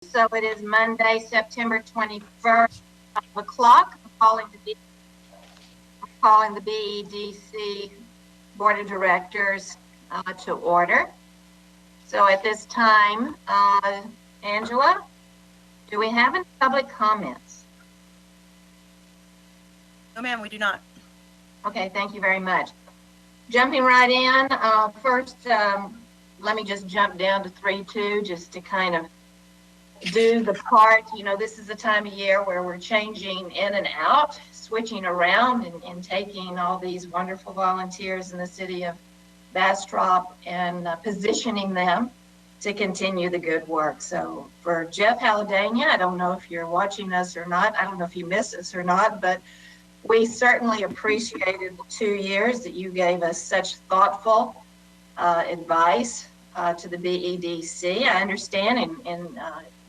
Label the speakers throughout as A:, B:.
A: So it is Monday, September 21st, 5 o'clock. I'm calling the BEDC Board of Directors to order. So at this time, Angela, do we have any public comments?
B: No, ma'am, we do not.
A: Okay, thank you very much. Jumping right in, first, let me just jump down to 3.2 just to kind of do the part. You know, this is the time of year where we're changing in and out, switching around and taking all these wonderful volunteers in the city of Bastrop and positioning them to continue the good work. So for Jeff Halladania, I don't know if you're watching us or not. I don't know if you miss us or not, but we certainly appreciated the 2 years that you gave us such thoughtful advice to the BEDC. I understand, and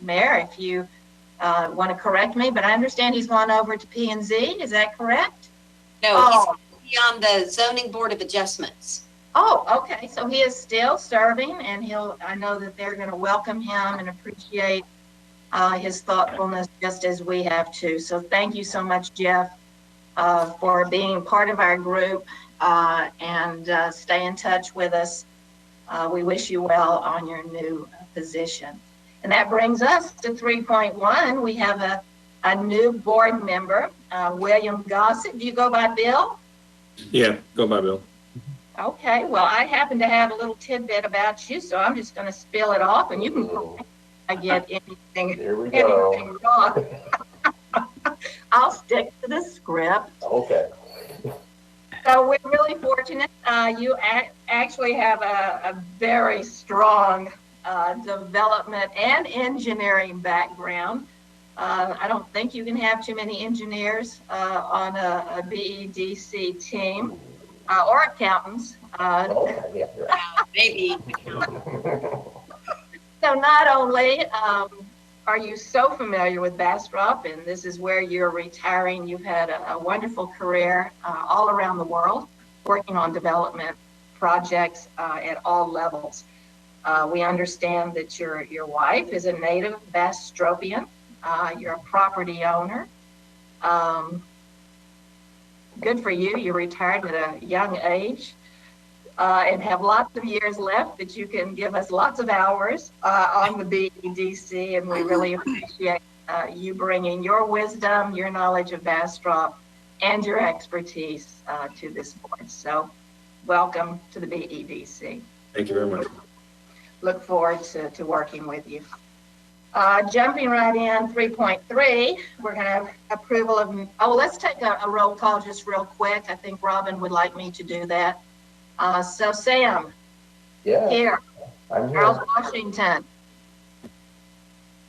A: Mayor, if you want to correct me, but I understand he's gone over to P&Z. Is that correct?
C: No, he's on the Zoning Board of Adjustments.
A: Oh, okay. So he is still serving, and I know that they're going to welcome him and appreciate his thoughtfulness just as we have too. So thank you so much, Jeff, for being part of our group and stay in touch with us. We wish you well on your new position. And that brings us to 3.1. We have a new board member, William Gossett. Do you go by Bill?
D: Yeah, go by Bill.
A: Okay, well, I happen to have a little tidbit about you, so I'm just going to spill it off, and you can correct me if I get anything wrong. I'll stick to the script.
E: Okay.
A: So we're really fortunate. You actually have a very strong development and engineering background. I don't think you can have too many engineers on a BEDC team or accountants.
C: Maybe.
A: So not only are you so familiar with Bastrop, and this is where you're retiring, you've had a wonderful career all around the world, working on development projects at all levels. We understand that your wife is a native Bastropian. You're a property owner. Good for you. You retired at a young age and have lots of years left that you can give us lots of hours on the BEDC, and we really appreciate you bringing your wisdom, your knowledge of Bastrop, and your expertise to this board. So welcome to the BEDC.
D: Thank you very much.
A: Look forward to working with you. Jumping right in, 3.3, we're going to have approval of, let's take a roll call just real quick. I think Robin would like me to do that. So Sam,
E: Yeah,
A: here.
E: I'm here.
A: Charles Washington.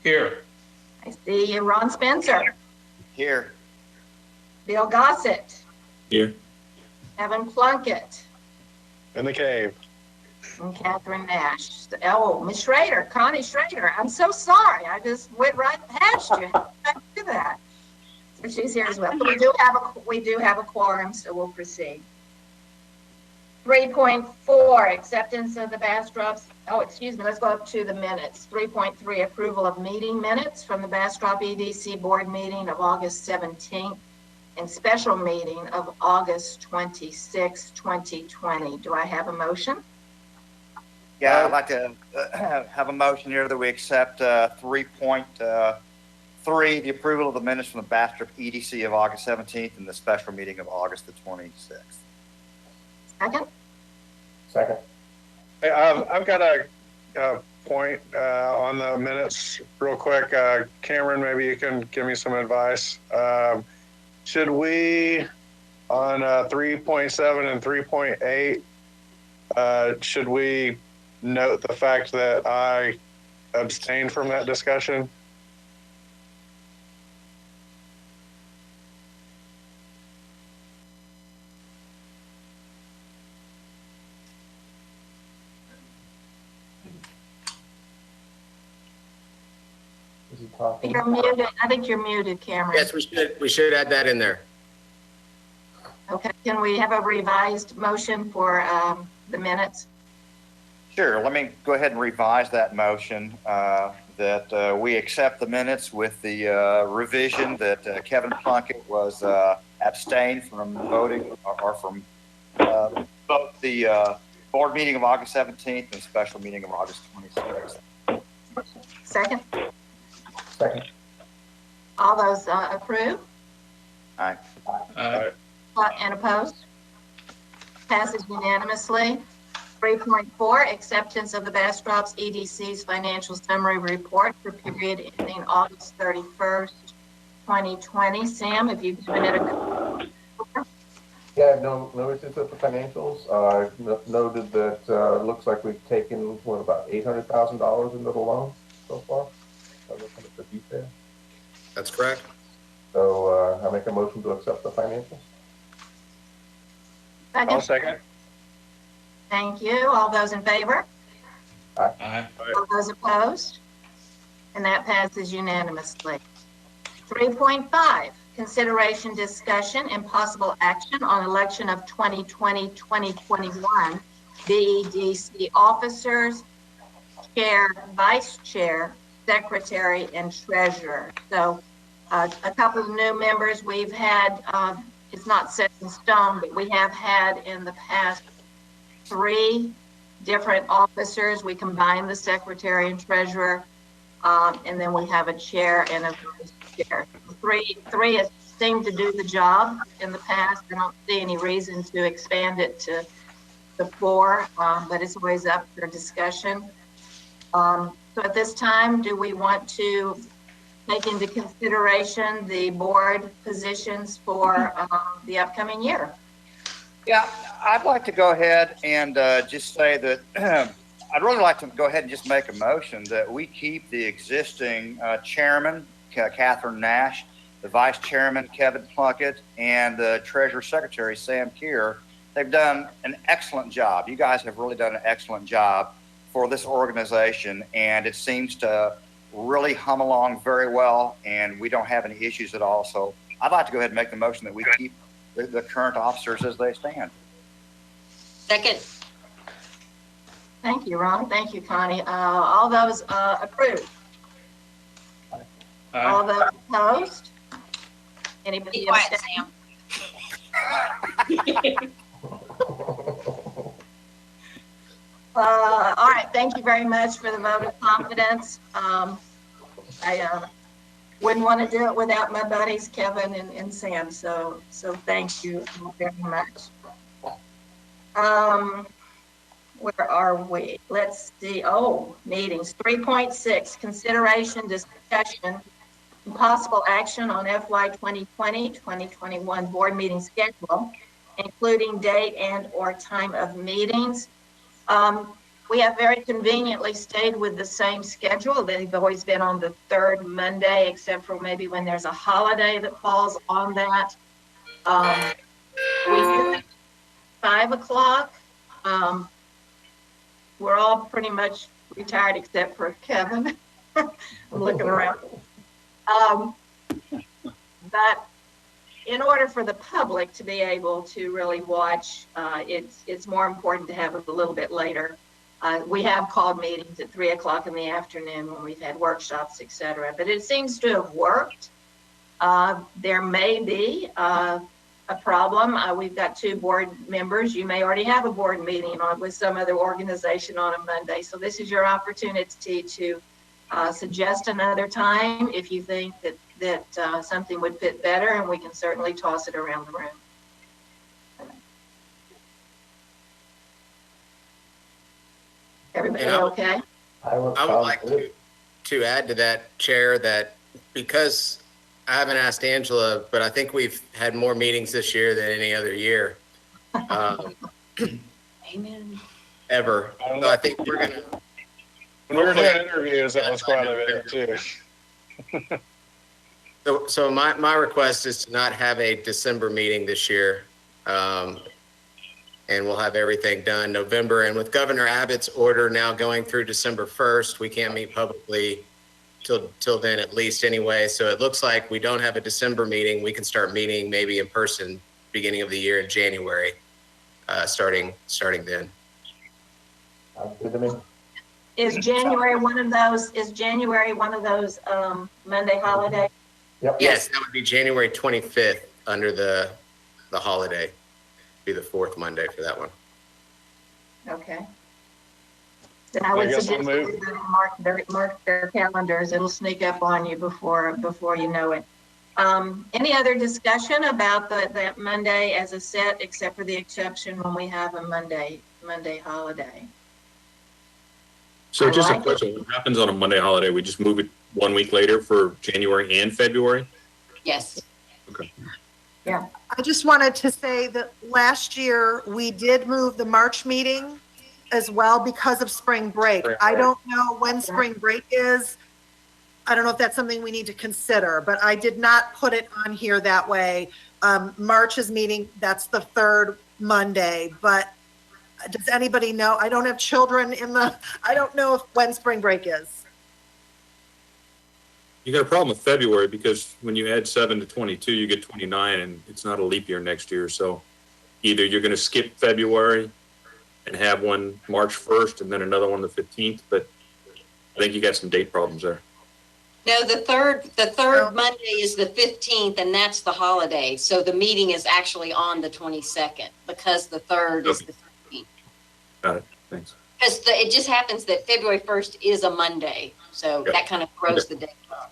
D: Here.
A: I see you. Ron Spencer.
F: Here.
A: Bill Gossett.
D: Here.
A: Evan Plunkett.
F: In the cave.
A: And Catherine Nash. Oh, Miss Schrader, Connie Schrader. I'm so sorry. I just went right past you. How did I do that? So she's here as well. So we do have a quorum, so we'll proceed. 3.4, acceptance of the Bastrop's, let's go up to the minutes. 3.3, approval of meeting minutes from the Bastrop EDC board meeting of August 17th and special meeting of August 26, 2020. Do I have a motion?
F: Yeah, I'd like to have a motion here that we accept 3.3, the approval of the minutes from the Bastrop EDC of August 17th and the special meeting of August the 26th.
A: Second?
E: Second.
G: Hey, I've got a point on the minutes real quick. Cameron, maybe you can give me some advice. Should we, on 3.7 and 3.8, should we note the fact that I abstained from that discussion?
E: Is he talking?
A: You're muted. I think you're muted, Cameron.
H: Yes, we should add that in there.
A: Okay, can we have a revised motion for the minutes?
F: Sure. Let me go ahead and revise that motion. that we accept the minutes with the revision that Kevin Plunkett was abstained from voting or from both the board meeting of August 17th and special meeting of August 26th.
A: Second,
E: Second.
A: all those approve
F: Aye.
A: and opposed? Passes unanimously. 3.4, acceptance of the Bastrop's EDC's financial summary report for period ending August 31st, 2020. Sam, have you given it a
E: Yeah, no issues with the financials. Noted that looks like we've taken, what, about $800,000 into the loan so far? I'm looking at the detail.
H: That's correct.
E: So I make a motion to accept the financials.
G: I'll
A: second?
G: second.
A: Thank you. All those in favor?
E: Aye.
A: All those opposed? And that passes unanimously. 3.5, consideration, discussion, and possible action on election of 2020-2021 BEDC officers, chair, vice chair, secretary, and treasurer. So a couple of new members we've had, it's not set in stone, but we have had in the past 3 different officers. We combine the secretary and treasurer, and then we have a chair and a vice chair. Three has seemed to do the job in the past. I don't see any reason to expand it to the 4, but it's always up for discussion. So at this time, do we want to take into consideration the board positions for the upcoming year?
F: Yeah, I'd like to go ahead and just say that I'd really like to go ahead and just make a motion that we keep the existing chairman, Catherine Nash, the vice chairman, Kevin Plunkett, and the treasurer secretary, Sam Keir. They've done an excellent job. You guys have really done an excellent job for this organization, and it seems to really hum along very well, and we don't have any issues at all. So I'd like to go ahead and make the motion that we keep the current officers as they stand.
C: Second.
A: Thank you, Ron. Thank you, Connie. All those approved? All those opposed? Anybody
C: Be quiet,
A: abstain?
C: Sam.
A: All right, thank you very much for the vote of confidence. I wouldn't want to do it without my buddies, Kevin and Sam, so thank you very much. Where are we? Let's see. Oh, meetings. 3.6, consideration, discussion, and possible action on FY 2020-2021 board meeting schedule, including date and or time of meetings. We have very conveniently stayed with the same schedule. They've always been on the 3rd Monday, except for maybe when there's a holiday that falls on that. We do 5 o'clock. We're all pretty much retired except for Kevin. I'm looking around. But in order for the public to be able to really watch, it's more important to have it a little bit later. We have called meetings at 3 o'clock in the afternoon when we've had workshops, etc. But it seems to have worked. There may be a problem. We've got 2 board members. You may already have a board meeting with some other organization on a Monday. So this is your opportunity to suggest another time if you think that something would fit better, and we can certainly toss it around the room. Everybody okay?
E: I would
H: like to add to that, Chair, that because I haven't asked Angela, but I think we've had more meetings this year than any other year.
C: Amen.
H: Ever. So I think we're going to.
G: When we were doing interviews, that was quite a bit too.
H: So my request is to not have a December meeting this year. And we'll have everything done November. And with Governor Abbott's order now going through December 1st, we can't meet publicly till then at least anyway. So it looks like we don't have a December meeting. We can start meeting maybe in person beginning of the year in January, starting then.
E: Good to me.
A: Is January one of those, Monday holiday?
E: Yep.
H: Yes, that would be January 25th under the holiday. Be the fourth Monday for that one.
A: Okay. Then I would
G: I guess I'll
A: suggest
G: move.
A: everybody mark their calendars. It'll sneak up on you before you know it. Any other discussion about that Monday as a set, except for the exception when we have a Monday holiday?
D: So
A: I
D: just a
A: like it.
D: question, what happens on a Monday holiday? We just move it 1 week later for January and February?
C: Yes.
D: Okay.
A: Yeah.
B: I just wanted to say that last year we did move the March meeting as well because of spring break. I don't know when spring break is. I don't know if that's something we need to consider, but I did not put it on here that way. March's meeting, that's the third Monday, but does anybody know? I don't have children I don't know when spring break is.
D: You got a problem with February because when you add 7 to 22, you get 29, and it's not a leap year next year. So either you're going to skip February and have one March 1st and then another one the 15th, but I think you got some date problems there.
C: No, the third Monday is the 15th, and that's the holiday. So the meeting is actually on the 22nd because the third is the 15th.
D: Got it. Thanks.
C: Because it just happens that February 1st is a Monday. So
D: Yep.
C: that kind of throws the day off.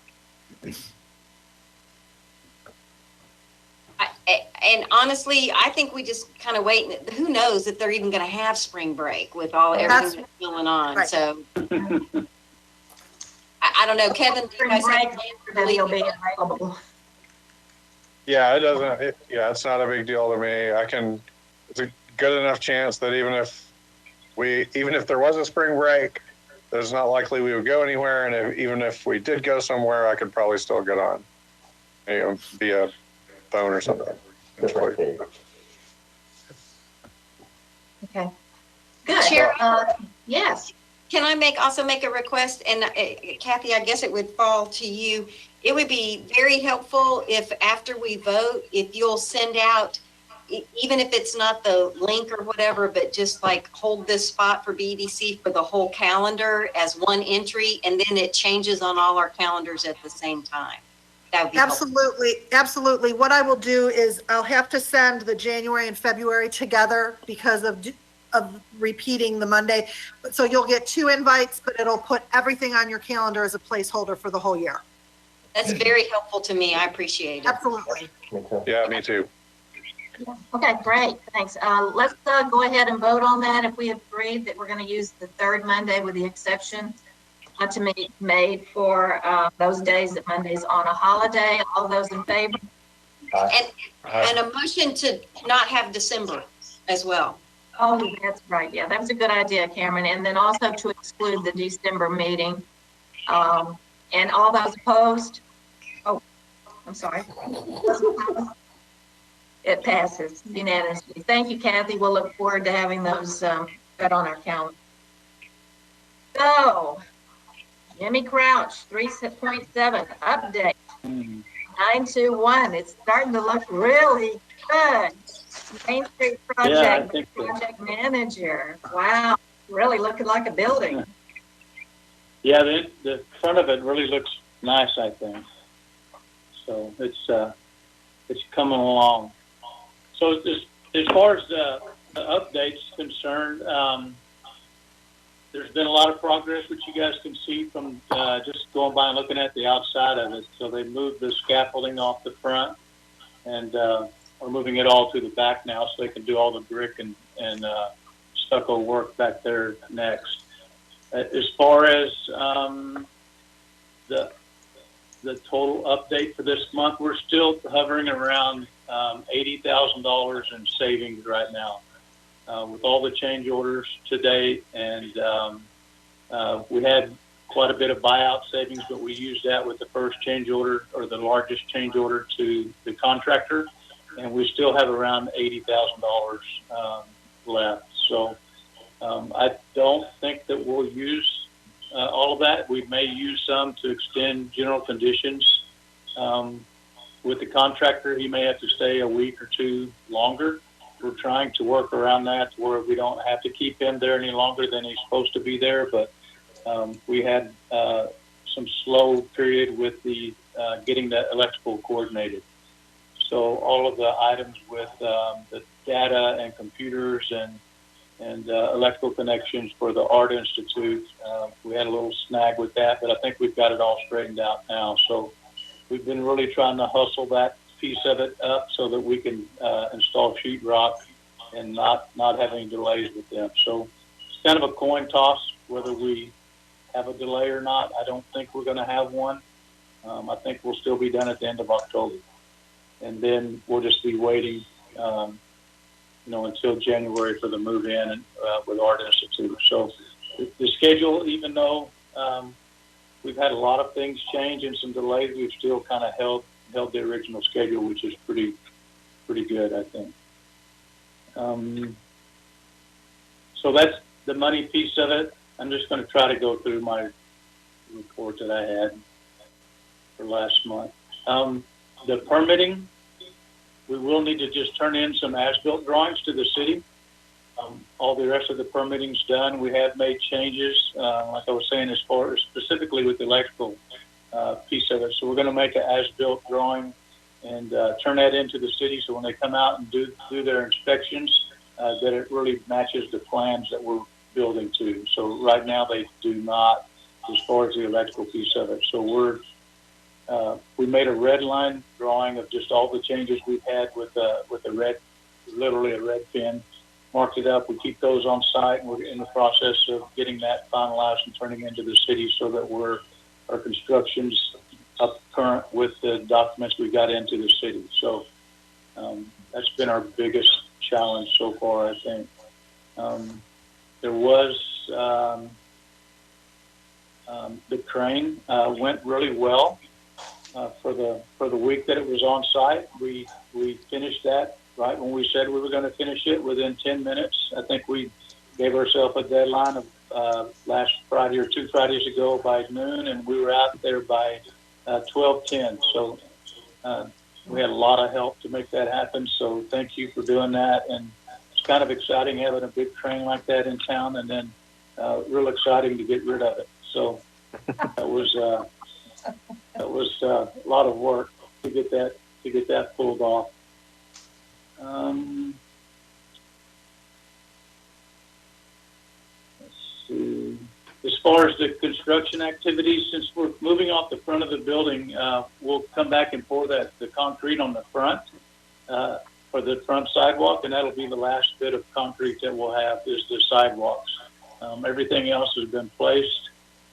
C: And honestly, I think we just kind of wait. Who knows if they're even going to have spring break with everything that's going on.
B: Right.
C: So I don't know, Kevin. Do you guys have plans to
A: Then you'll be
C: leave?
A: available.
G: Yeah, it's not a big deal to me. It's a good enough chance that even if there was a spring break, it's not likely we would go anywhere. And even if we did go somewhere, I could probably still get on, via phone or something.
E: Different date.
A: Okay. Good.
C: Chair?
A: Yes.
C: Can I also make a request? And Kathy, I guess it would fall to you. It would be very helpful if after we vote, if you'll send out, even if it's not the link or whatever, but just like hold this spot for BDC for the whole calendar as one entry, and then it changes on all our calendars at the same time. That would be helpful.
B: Absolutely. What I will do is I'll have to send the January and February together because of repeating the Monday. So you'll get 2 invites, but it'll put everything on your calendar as a placeholder for the whole year.
C: That's very helpful to me. I appreciate it.
B: Absolutely.
G: Yeah, me too.
A: Okay, great. Thanks. Let's go ahead and vote on that. If we agreed that we're going to use the third Monday with the exception to be made for those days that Monday's on a holiday. All those in favor?
C: And a motion to not have December as well.
A: Oh, that's right. Yeah, that was a good idea, Cameron. And then also to exclude the December meeting. And all those opposed? Oh, I'm sorry. It passes unanimously. Thank you, Kathy. We'll look forward to having those set on our calendar. So, Jimmy Crouch, 3.7 update. 921. It's starting to look really good. Main Street project, project manager. Wow, really looking like a building.
I: Yeah, the front of it really looks nice, I think. So it's coming along. So as far as the update's concerned, there's been a lot of progress, which you guys can see from just going by and looking at the outside of it. So they moved the scaffolding off the front, and are moving it all to the back now, so they can do all the brick and stucco work back there next. As far as the total update for this month, we're still hovering around $80,000 in savings right now. With all the change orders to date, and we had quite a bit of buyout savings, but we used that with the first change order, or the largest change order to the contractor, and we still have around $80,000 left. So I don't think that we'll use all of that. We may use some to extend general conditions. With the contractor, he may have to stay a week or 2 longer. We're trying to work around that to where we don't have to keep him there any longer than he's supposed to be there, but We had some slow period with the getting the electrical coordinated. So all of the items with the data and computers and electrical connections for the Art Institute, we had a little snag with that, but I think we've got it all straightened out now. So we've been really trying to hustle that piece of it up so that we can install sheetrock and not have any delays with them. So it's kind of a coin toss whether we have a delay or not. I don't think we're going to have one. I think we'll still be done at the end of October. And then we'll just be waiting, until January for the move in and, with Art Institute. So the schedule, even though we've had a lot of things change and some delays, we've still kind of held the original schedule, which is pretty good, I think. So that's the money piece of it. I'm just going to try to go through my report that I had for last month. The permitting, we will need to just turn in some as-built drawings to the city. All the rest of the permitting's done. We have made changes, like I was saying, as far as specifically with the electrical piece of it. So we're going to make an as-built drawing and turn that into the city. So when they come out and do their inspections, that it really matches the plans that we're building to. So right now they do not, as far as the electrical piece of it. So we made a red line drawing of just all the changes we've had with a red, literally a red pen, marked it up. We keep those on site, and we're in the process of getting that finalized and turning into the city so that our construction's up current with the documents we got into the city. So that's been our biggest challenge so far, I think. There was the crane went really well for the week that it was on site. We finished that right when we said we were going to finish it within 10 minutes. I think we gave ourselves a deadline of last Friday or 2 Fridays ago by noon, and we were out there by 12:10. So we had a lot of help to make that happen. So thank you for doing that. And it's kind of exciting having a big crane like that in town, and then real exciting to get rid of it. So that was a lot of work to get that pulled off. Let's see. As far as the construction activities, since we're moving off the front of the building, we'll come back and pour the concrete on the front for the front sidewalk, and that'll be the last bit of concrete that we'll have is the sidewalks. Everything else has been placed.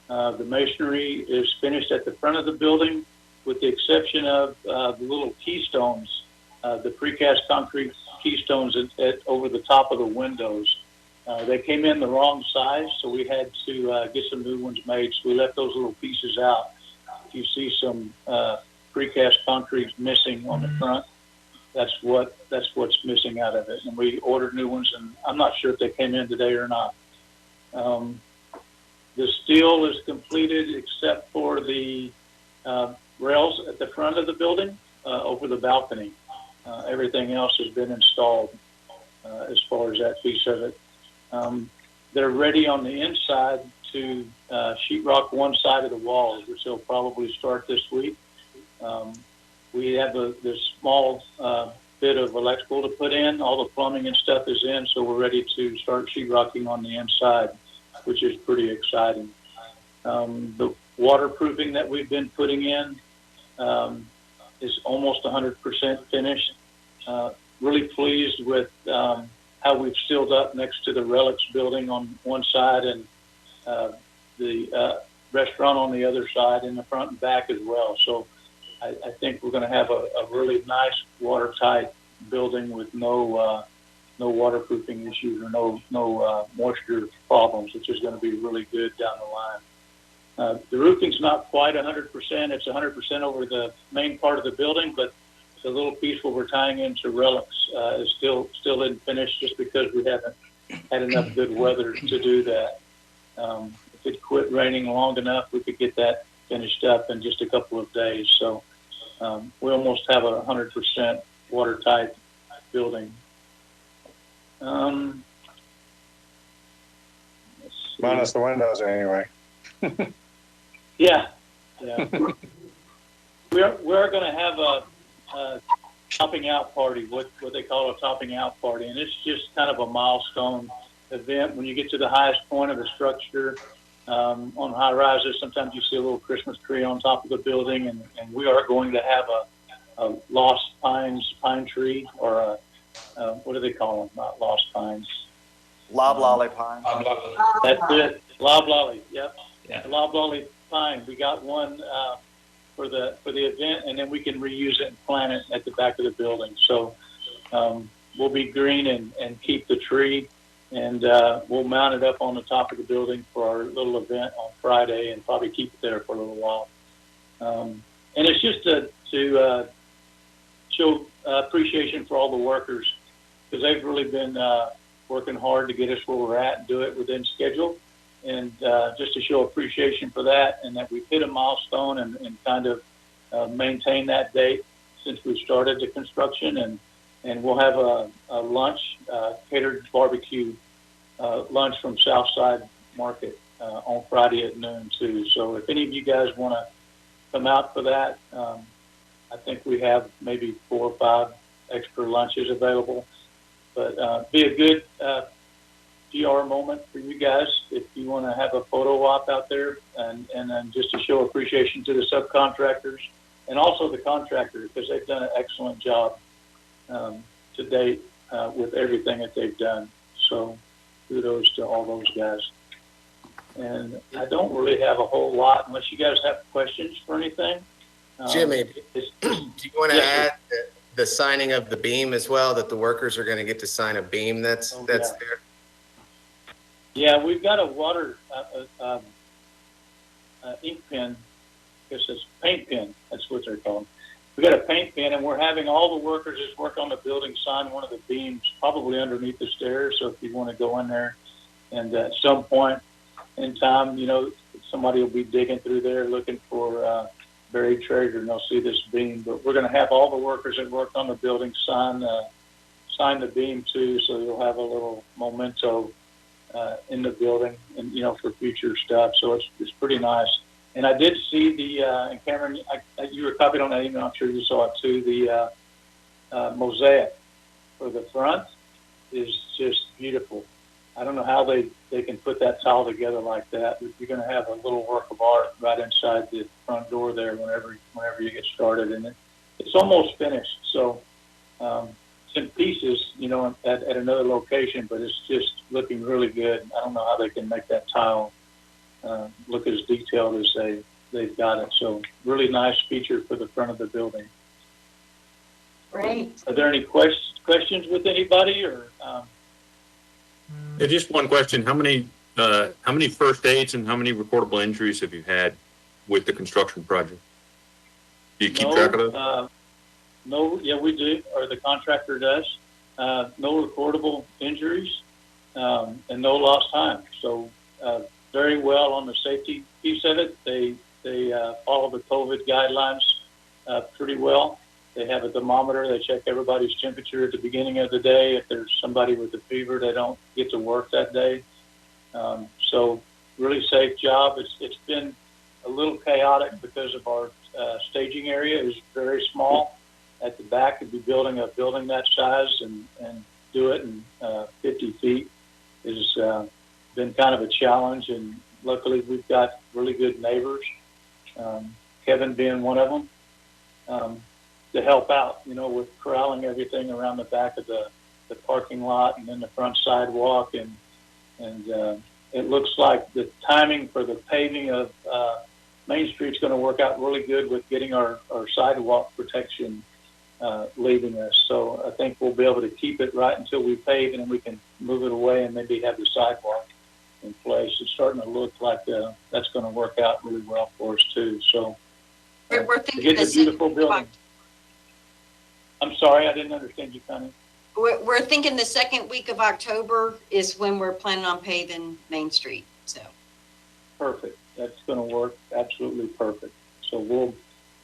I: The masonry is finished at the front of the building, with the exception of the little keystones, the precast concrete keystones over the top of the windows. They came in the wrong size, so we had to get some new ones made. So we left those little pieces out. If you see some precast concrete missing on the front, that's what's missing out of it. And we ordered new ones, and I'm not sure if they came in today or not. The steel is completed except for the rails at the front of the building over the balcony. Everything else has been installed as far as that piece of it. They're ready on the inside to sheetrock one side of the walls, which they'll probably start this week. We have this small bit of electrical to put in. All the plumbing and stuff is in, so we're ready to start sheetrocking on the inside, which is pretty exciting. The waterproofing that we've been putting in is almost 100% finished. Really pleased with how we've sealed up next to the Relics building on one side and the restaurant on the other side, in the front and back as well. So I think we're going to have a really nice watertight building with no waterproofing issues or no moisture problems, which is going to be really good down the line. The roofing's not quite 100%. It's 100% over the main part of the building, but the little piece where we're tying into Relics is still isn't finished, just because we haven't had enough good weather to do that. If it quit raining long enough, we could get that finished up in just a couple of days. So we almost have a 100% watertight building.
G: Minus the windows, anyway.
I: Yeah, yeah. We're going to have a topping out party, what they call a topping out party, and it's just kind of a milestone event. When you get to the highest point of the structure, on high rises, sometimes you see a little Christmas tree on top of the building, and we are going to have a lost pines pine tree, or what do they call them? Not lost pines.
F: Loblolly pine.
I: That's it. Loblolly. Yep.
J: Yeah.
I: The loblolly pine. We got one for the event, and then we can reuse it and plant it at the back of the building. So we'll be green and keep the tree, and we'll mount it up on the top of the building for our little event on Friday, and probably keep it there for a little while. And it's just to show appreciation for all the workers, because they've really been working hard to get us where we're at and do it within schedule. And just to show appreciation for that, and that we've hit a milestone and kind of maintain that date since we started the construction. And we'll have a lunch, catered barbecue lunch from Southside Market on Friday at noon too. So if any of you guys want to come out for that, I think we have maybe 4 or 5 extra lunches available. But be a good GR moment for you guys if you want to have a photo op out there, and then just to show appreciation to the subcontractors and also the contractor, because they've done an excellent job to date with everything that they've done. So kudos to all those guys. And I don't really have a whole lot unless you guys have questions for anything.
H: Jimmy, do you want to add the signing of the beam as well, that the workers are going to get to sign a beam that's there?
I: Yeah, we've got a water ink pen. I guess it's paint pen. That's what they're called. We got a paint pen, and we're having all the workers that work on the building sign one of the beams, probably underneath the stairs. So if you want to go in there, and at some point in time, somebody will be digging through there looking for buried treasure, and they'll see this beam. But we're going to have all the workers that work on the building sign the beam too, so you'll have a little memento in the building, and for future stuff. So it's pretty nice. And I did see the and Cameron, you were copied on that email. I'm sure you saw it too. The mosaic for the front is just beautiful. I don't know how they can put that tile together like that. You're going to have a little work of art right inside the front door there whenever you get started, and it's almost finished. So it's in pieces, at another location, but it's just looking really good. I don't know how they can make that tile look as detailed as they've got it. So really nice feature for the front of the building.
A: Great.
I: Are there any questions with anybody, or?
D: Yeah, just one question. How many first aids and how many recordable injuries have you had with the construction project? Do you keep track of those?
I: No, yeah, we do, or the contractor does. No recordable injuries, and no lost time. So very well on the safety piece of it. They follow the COVID guidelines pretty well. They have a thermometer. They check everybody's temperature at the beginning of the day. If there's somebody with a fever, they don't get to work that day. So really safe job. It's been a little chaotic because of our staging area is very small. At the back, to be building a building that size and do it in 50 feet has been kind of a challenge. And luckily, we've got really good neighbors, Kevin being one of them, to help out, with corralling everything around the back of the parking lot and then the front sidewalk. And it looks like the timing for the paving of Main Street's going to work out really good with getting our sidewalk protection leaving us. So I think we'll be able to keep it right until we pave, and then we can move it away and maybe have the sidewalk in place. It's starting to look like that's going to work out really well for us too. So
C: We're thinking
I: it's a beautiful building. I'm sorry, I didn't understand you, Connie.
C: We're thinking the second week of October is when we're planning on paving Main Street. So
I: perfect. That's going to work absolutely perfect. So we'll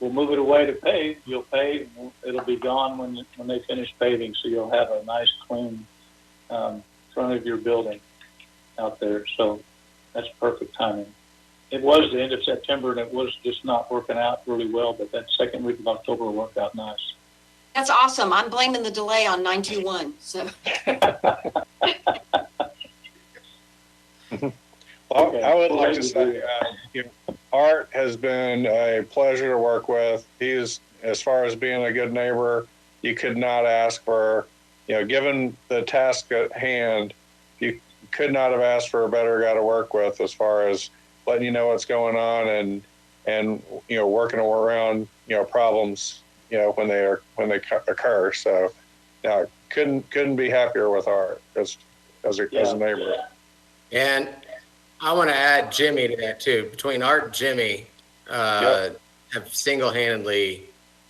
I: move it away to pave. You'll pave. It'll be gone when they finish paving. So you'll have a nice, clean front of your building out there. So that's perfect timing. it was the end of September, and it was just not working out really well, but that second week of October worked out nice.
C: That's awesome. I'm blaming the delay on 921, so.
G: Well,
I: Okay.
G: I would like to say, Art has been a pleasure to work with. He's, as far as being a good neighbor, you could not ask for, given the task at hand, you could not have asked for a better guy to work with as far as letting you know what's going on and working around problems when they occur. So couldn't be happier with Art as a neighbor.
H: And I want to add Jimmy to that too. Between Art and Jimmy, have single-handedly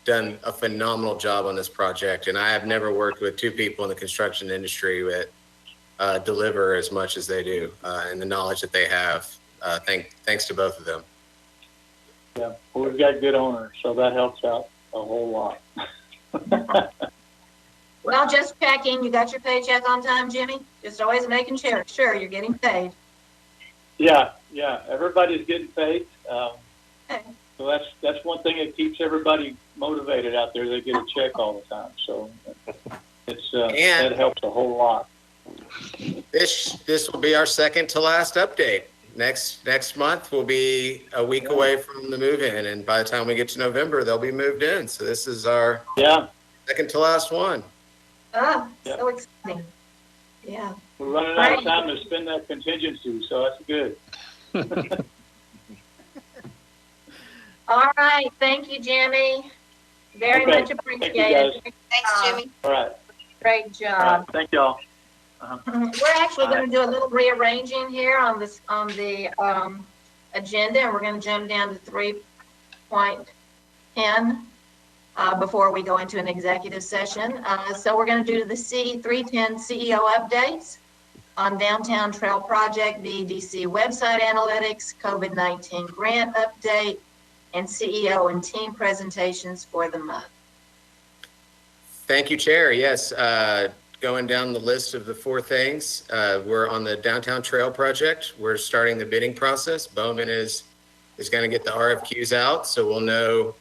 H: done a phenomenal job on this project. And I have never worked with two people in the construction industry that deliver as much as they do, and the knowledge that they have. Thanks to both of them.
I: Yeah, well, we've got good owners, so that helps out a whole lot.
A: Well, just checking, you got your paycheck on time, Jimmy? Just always making sure you're getting paid.
I: Yeah, everybody's getting paid.
A: Okay.
I: So that's one thing that keeps everybody motivated out there. They get a check all the time, so that helps a whole lot.
H: This will be our second to last update. Next month will be a week away from the move-in, and by the time we get to November, they'll be moved in. So this is our second to last one.
A: So exciting. Yeah.
I: We're running out of time to spend that contingency, so that's good.
A: All right. Thank you, Jimmy. Very much appreciated.
C: Thanks, Jimmy.
I: All right.
A: Great
I: All
A: job.
I: right. Thank y'all.
A: We're actually going to do a little rearranging here on the agenda, and we're going to jump down to 3.10 before we go into an executive session. So we're going to do the 310 CEO updates on Downtown Trail Project, BDC website analytics, COVID-19 grant update, and CEO and team presentations for the month.
H: Thank you, Chair. Yes. Going down the list of the four things, we're on the Downtown Trail Project. We're starting the bidding process. Bowman is going to get the RFQs out, so we'll know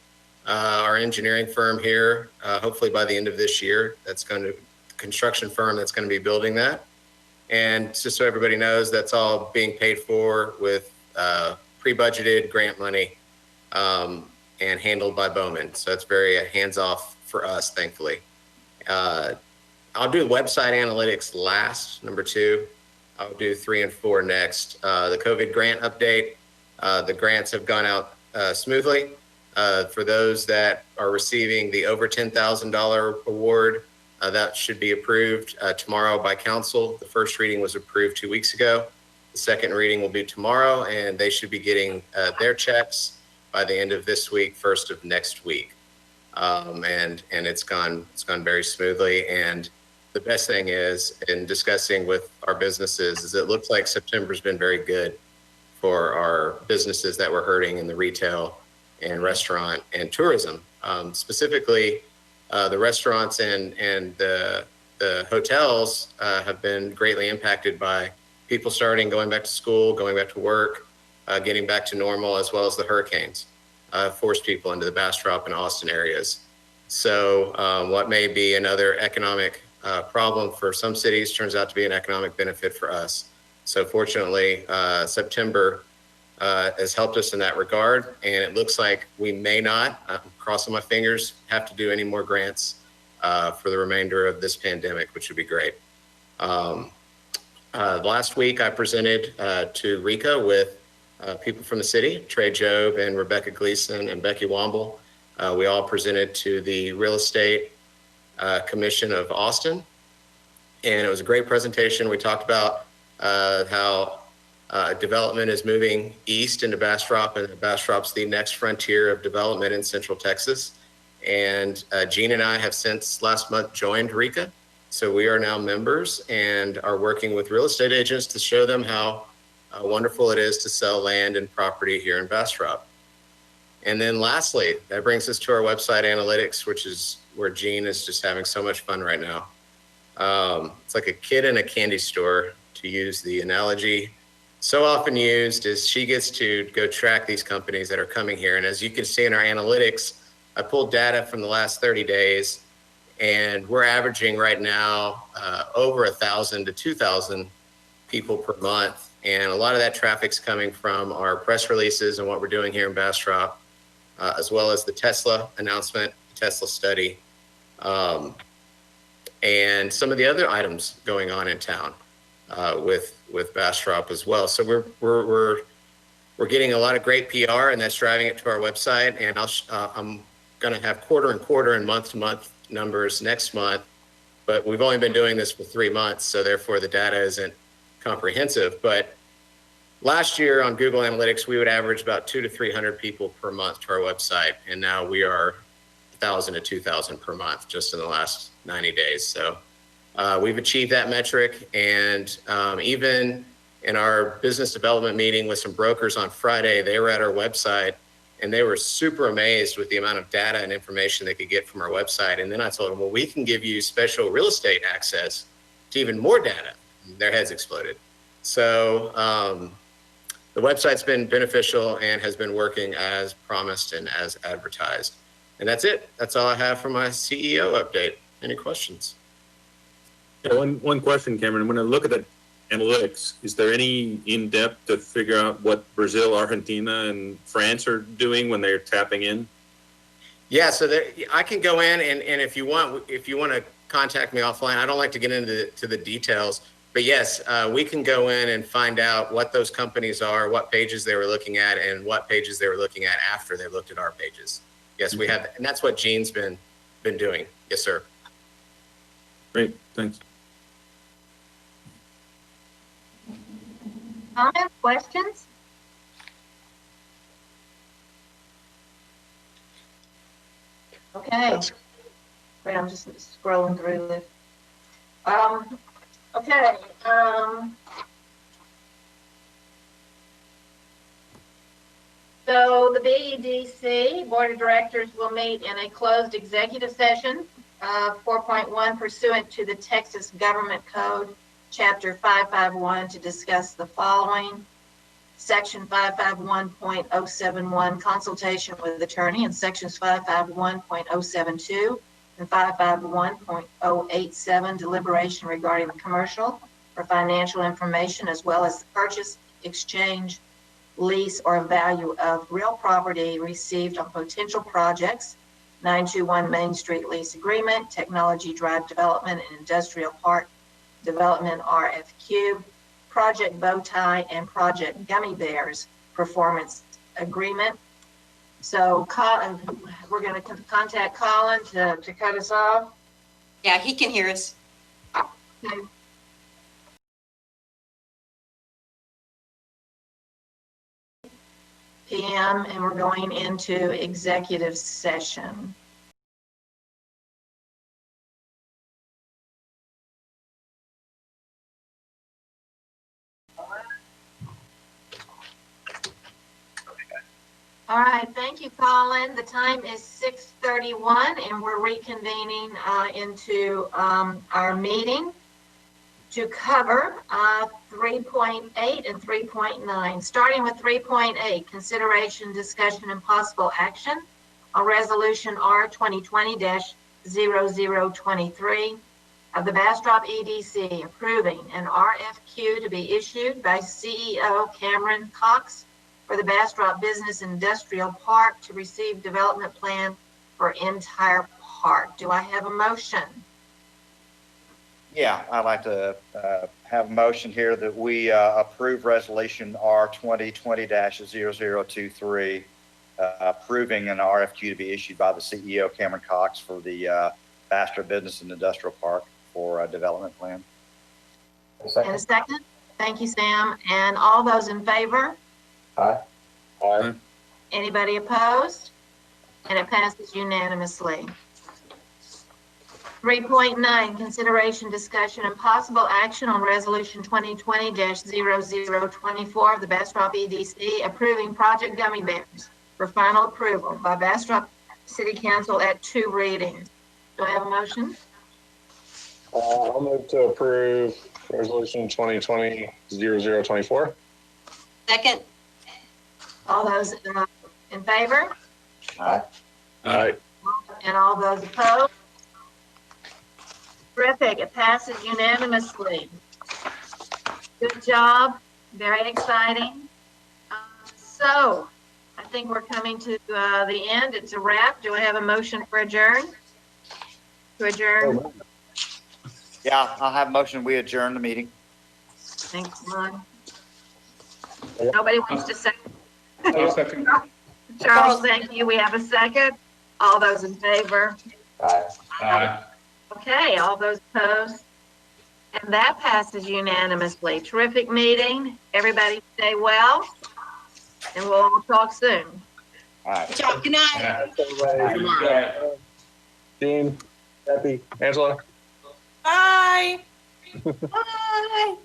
H: our engineering firm here, hopefully by the end of this year. That's going to construction firm that's going to be building that. And just so everybody knows, that's all being paid for with pre-budgeted grant money and handled by Bowman. So it's very hands-off for us, thankfully. I'll do website analytics last, number 2. I'll do 3 and 4 next. The COVID grant update. The grants have gone out smoothly. For those that are receiving the over $10,000 award, that should be approved tomorrow by council. The first reading was approved 2 weeks ago. The second reading will be tomorrow, and they should be getting their checks by the end of this week, first of next week. And it's gone very smoothly. And the best thing is, in discussing with our businesses, is it looks like September's been very good for our businesses that were hurting in the retail and restaurant and tourism. Specifically, the restaurants and the hotels have been greatly impacted by people going back to school, going back to work, getting back to normal, as well as the hurricanes forced people into the Bastrop and Austin areas. So what may be another economic problem for some cities turns out to be an economic benefit for us. So fortunately, September has helped us in that regard, and it looks like we may not, I'm crossing my fingers, have to do any more grants for the remainder of this pandemic, which would be great. Last week, I presented to RICA with people from the city, Trey Jobe and Rebecca Gleason and Becky Womble. We all presented to the Real Estate Commission of Austin, and it was a great presentation. We talked about how development is moving east into Bastrop, and Bastrop's the next frontier of development in Central Texas. And Gene and I have since last month joined RICA. So we are now members and are working with real estate agents to show them how wonderful it is to sell land and property here in Bastrop. And then lastly, that brings us to our website analytics, which is where Gene is just having so much fun right now. It's like a kid in a candy store, to use the analogy. so often used is she gets to go track these companies that are coming here. And as you can see in our analytics, I pulled data from the last 30 days, and we're averaging right now over 1,000 to 2,000 people per month. And a lot of that traffic's coming from our press releases and what we're doing here in Bastrop, as well as the Tesla announcement, Tesla study, and some of the other items going on in town with Bastrop as well. So we're getting a lot of great PR, and that's driving it to our website. And I'm going to have quarter and month-to-month numbers next month, but we've only been doing this for 3 months, so therefore the data isn't comprehensive. But last year on Google Analytics, we would average about 200 to 300 people per month to our website, and now we are 1,000 to 2,000 per month just in the last 90 days. So we've achieved that metric, and even in our business development meeting with some brokers on Friday, they were at our website, and they were super amazed with the amount of data and information they could get from our website. And then I told them, well, we can give you special real estate access to even more data. Their heads exploded. So the website's been beneficial and has been working as promised and as advertised. And that's it. That's all I have for my CEO update. Any questions?
D: Yeah, one question, Cameron. When I look at the analytics, is there any in-depth to figure out what Brazil, Argentina, and France are doing when they're tapping in?
H: Yeah, so I can go in, and if you want to contact me offline, I don't like to get into the details, but yes, we can go in and find out what those companies are, what pages they were looking at, and what pages they were looking at after they looked at our pages. Yes, we have, and that's what Gene's been doing. Yes, sir.
D: Great, thanks.
A: Comments, questions? Okay. Wait, I'm just scrolling through this. Okay. So the BEDC Board of Directors will meet in a closed executive session, 4.1 pursuant to the Texas Government Code, Chapter 551, to discuss the following. Section 551.071, consultation with attorney, and sections 551.072 and 551.087, deliberation regarding the commercial or financial information, as well as the purchase, exchange, lease, or value of real property received on potential projects, 921 Main Street lease agreement, Technology Drive Development and Industrial Park Development RFQ, Project Bowtie, and Project Gummy Bears performance agreement. So we're going to contact Colin to cut us off.
C: Yeah, he can hear us.
A: Okay. PM, and we're going into executive session. All right, thank you, Colin. The time is 6:31, and we're reconvening into our meeting to cover 3.8 and 3.9. Starting with 3.8, consideration, discussion, and possible action on Resolution R 2020-0023 of the Bastrop EDC approving an RFQ to be issued by CEO Cameron Cox for the Bastrop Business Industrial Park to receive development plan for entire park. Do I have a motion?
F: Yeah, I'd like to have a motion here that we approve Resolution R 2020-0023, approving an RFQ to be issued by the CEO Cameron Cox for the Bastrop Business and Industrial Park for a development plan.
A: And a second? Thank you, Sam. And all those in favor?
E: Aye.
G: Aye.
A: Anybody opposed? And it passes unanimously. 3.9, consideration, discussion, and possible action on Resolution 2020-0024 of the Bastrop EDC approving Project Gummy Bears for final approval by Bastrop City Council at 2 readings. Do I have a motion?
G: I'll move to approve Resolution 2020-0024.
C: Second?
A: All those in favor?
E: Aye.
D: Aye.
A: And all those opposed? Terrific, it passes unanimously. Good job, very exciting. So, I think we're coming to the end. It's a wrap. Do I have a motion for adjourn? To adjourn?
F: Yeah, I'll have a motion. We adjourn the meeting.
A: Thanks, Ron. Nobody wants to second?
G: Second.
A: Charles, thank you. We have a second. All those in favor?
E: Aye.
A: Okay, all those opposed? And that passes unanimously. Terrific meeting. Everybody stay well, and we'll all talk soon.
F: All right.
C: Good job. Good night.
G: Tomorrow. Dean, Happy, Angela.
B: Bye.
C: Bye.